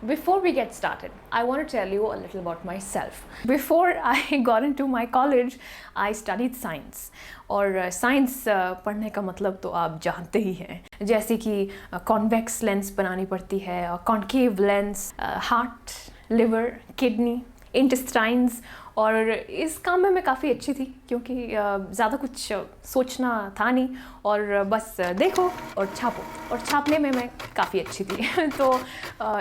Before we get started, I want to tell you a little about myself. Before I got into my college, I studied science. और science पढ़ने का मतलब तो आप जानते ही हैं, जैसे कि कॉन्वेक्स लेंस बनानी पड़ती है, concave lens, heart, liver, kidney, intestines. और इस काम में मैं काफ़ी अच्छी थी क्योंकि ज़्यादा कुछ सोचना था नहीं और बस देखो और छापो, और छापने में मैं काफ़ी अच्छी थी। तो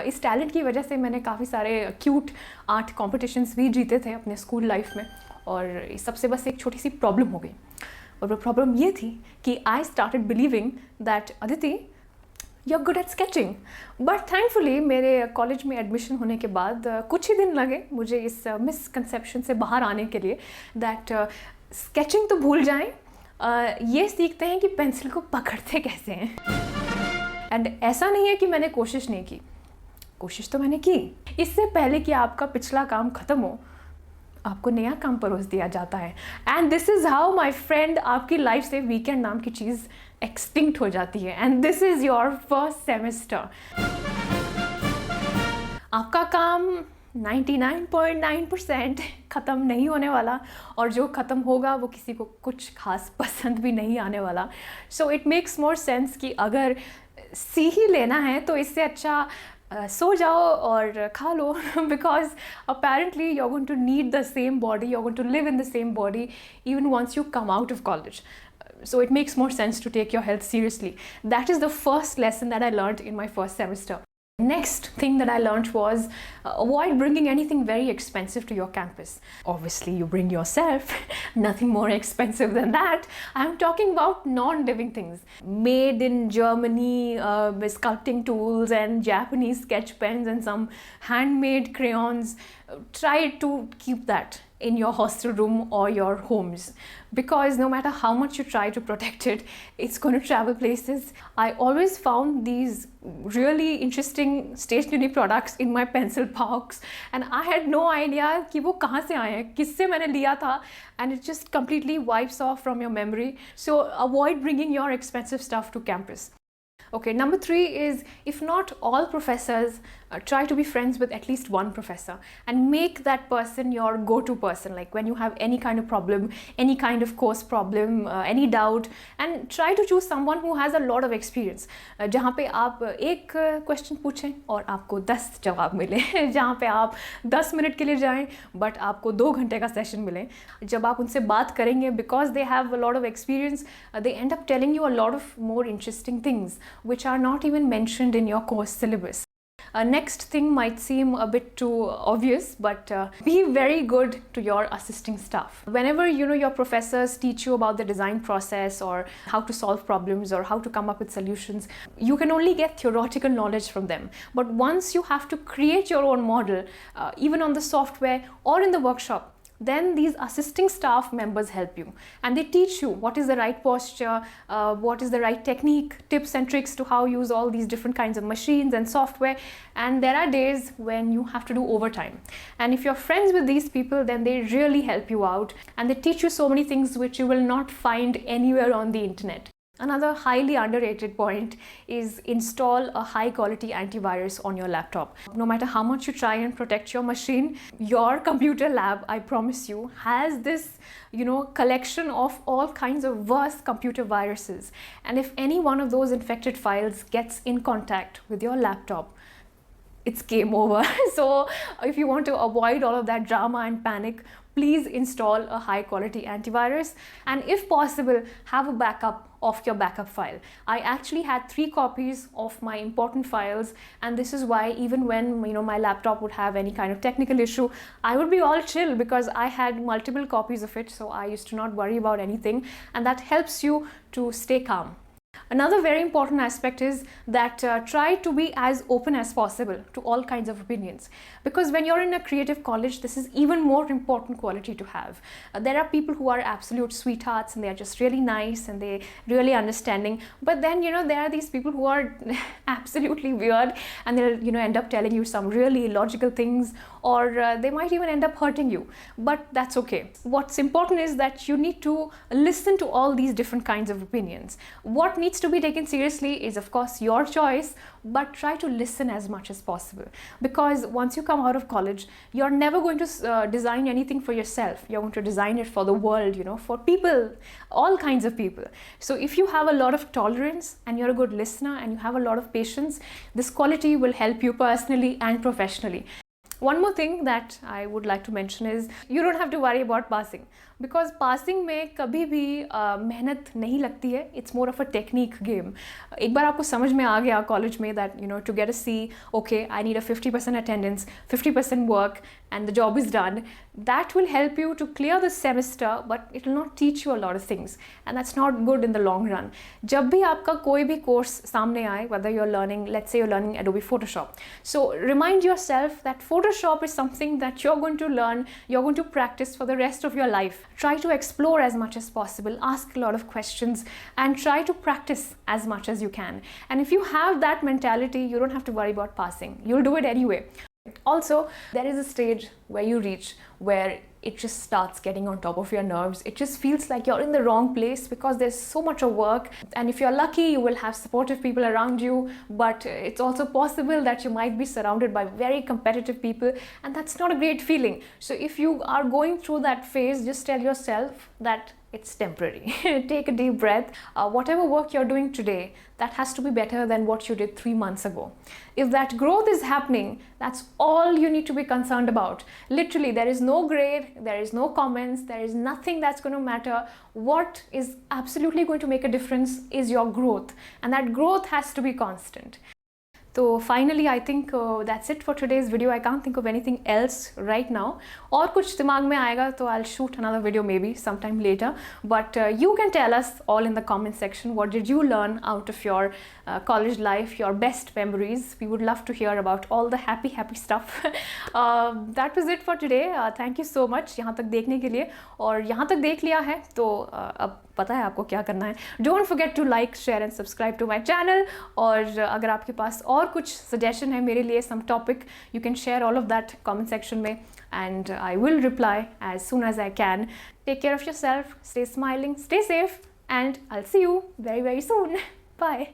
इस टैलेंट की वजह से मैंने काफ़ी सारे क्यूट आर्ट कॉम्पिटिशन्स भी जीते थे अपने स्कूल लाइफ में। और इस सबसे बस एक छोटी सी प्रॉब्लम हो गई, और वो प्रॉब्लम ये थी कि I started believing that Aditi you're good at sketching. But thankfully मेरे कॉलेज में एडमिशन होने के बाद कुछ ही दिन लगे मुझे इस मिसकंसेप्शन से बाहर आने के लिए दैट स्केचिंग तो भूल जाएं, ये सीखते हैं कि पेंसिल को पकड़ते कैसे हैं। एंड ऐसा नहीं है कि मैंने कोशिश नहीं की, कोशिश तो मैंने की। इससे पहले कि आपका पिछला काम ख़त्म हो, आपको नया काम परोस दिया जाता है। And this is how my friend आपकी लाइफ से वीकेंड नाम की चीज़ एक्सटिंक्ट हो जाती है। And this is your first semester. आपका काम 99.9% ख़त्म नहीं होने वाला, और जो ख़त्म होगा वो किसी को कुछ खास पसंद भी नहीं आने वाला। So it makes more sense कि अगर सी ही लेना है तो इससे अच्छा सो जाओ और खा लो, because apparently you are going to need the same body, you are going to live in the same body even once you come out of college. So it makes more sense to take your health seriously. That is the first lesson that I learned in my first semester. Next thing that I learned was avoid bringing anything very expensive to your campus. Obviously, you bring yourself. Nothing more expensive than that. I'm talking about non-living things. Made in Germany, sculpting tools and Japanese sketch pens and some handmade crayons. Try to keep that in your hostel room or your homes, because no matter how much you try to protect it, it's going to travel places. I always found these really interesting stationery products in my pencil box, and I had no idea कि वो कहाँ से आए हैं, किससे मैंने लिया था, and it just completely wipes off from your memory. So avoid bringing your expensive stuff to campus. Okay, number 3 is, if not all professors, try to be friends with at least one professor and make that person your go-to person. Like when you have any kind of problem, any kind of course problem, any doubt, and try to choose someone who has a lot of experience. जहाँ पे आप एक question पूछें और आपको 10 जवाब मिले, जहाँ पे आप 10 मिनट के लिए जाएं बट आपको 2 घंटे का सेशन मिले। जब आप उनसे बात करेंगे, because they have a lot of experience, they end up telling you a lot of more interesting things which are not even mentioned in your course syllabus. Next thing might seem a bit too obvious, but be very good to your assisting staff. Whenever your professors teach you about the design process or how to solve problems or how to come up with solutions, you can only get theoretical knowledge from them. But once you have to create your own model, even on the software or in the workshop, then these assisting staff members help you, and they teach you what is the right posture, what is the right technique, tips and tricks to how use all these different kinds of machines and software. And there are days when you have to do overtime, and if you're friends with these people, then they really help you out, and they teach you so many things which you will not find anywhere on the internet. Another highly underrated point is install a high quality antivirus on your laptop. No matter how much you try and protect your machine, your computer lab, I promise you, has this collection of all kinds of worse computer viruses. And if any one of those infected files gets in contact with your laptop, it's game over. So if you want to avoid all of that drama and panic, please install a high quality antivirus, and if possible, have a backup of your backup file. I actually had 3 copies of my important files, and this is why even when my laptop would have any kind of technical issue, I would be all chill because I had multiple copies of it, so I used to not worry about anything, and that helps you to stay calm. Another very important aspect is that try to be as open as possible to all kinds of opinions, because when you're in a creative college, this is even more important quality to have. There are people who are absolute sweethearts and they are just really nice and they really understanding, but then there are these people who are absolutely weird and they'll end up telling you some really illogical things, or they might even end up hurting you, but that's okay. What's important is that you need to listen to all these different kinds of opinions. What needs needs to be taken seriously is of course your choice, but try to listen as much as possible, because once you come out of college, you're never going to design anything for yourself. You're going to design it for the world, you know, for people, all kinds of people. So if you have a lot of tolerance and you're a good listener and you have a lot of patience, this quality will help you personally and professionally. One more thing that I would like to mention is you don't have to worry about passing, because passing में कभी भी मेहनत नहीं लगती है. It's more of a technique game. एक बार आपको समझ में आ गया college में that you know to get a C, okay, I need a 50% attendance, 50% work, and the job is done. That will help you to clear the semester, but it will not teach you a lot of things, and that's not good in the long run. जब भी आपका कोई भी course सामने आए, whether you're learning, let's say you're learning Adobe Photoshop, so remind yourself that Photoshop is something that you're going to learn, you're going to practice for the rest of your life. Try to explore as much as possible, ask a lot of questions, and try to practice as much as you can. And if you have that mentality, you don't have to worry about passing. You'll do it anyway. Also, there is a stage where you reach where it just starts getting on top of your nerves. It just feels like you're in the wrong place because there's so much of work. And if you're lucky, you will have supportive people around you, but it's also possible that you might be surrounded by very competitive people, and that's not a great feeling. So if you are going through that phase, just tell yourself that it's temporary. Take a deep breath. Whatever work you're doing today, that has to be better than what you did 3 months ago. If that growth is happening, that's all you need to be concerned about. Literally, there is no grade, there is no comments, there is nothing that's going to matter. What is absolutely going to make a difference is your growth, and that growth has to be constant. So finally, I think that's it for today's video. I can't think of anything else right now. और कुछ दिमाग में आएगा तो I'll shoot another video maybe sometime later. But you can tell us all in the comment section, what did you learn out of your college life, your best memories. We would love to hear about all the happy stuff. That was it for today. Thank you so much यहाँ तक देखने के लिए, और यहाँ तक देख लिया है तो अब पता है आपको क्या करना है. Don't forget to like, share and subscribe to my channel. और अगर आपके पास और कुछ suggestion है मेरे लिए, some topic, you can share all of that comment section में, and I will reply as soon as I can. Take care of yourself, stay smiling, stay safe, and I'll see you very soon. Bye.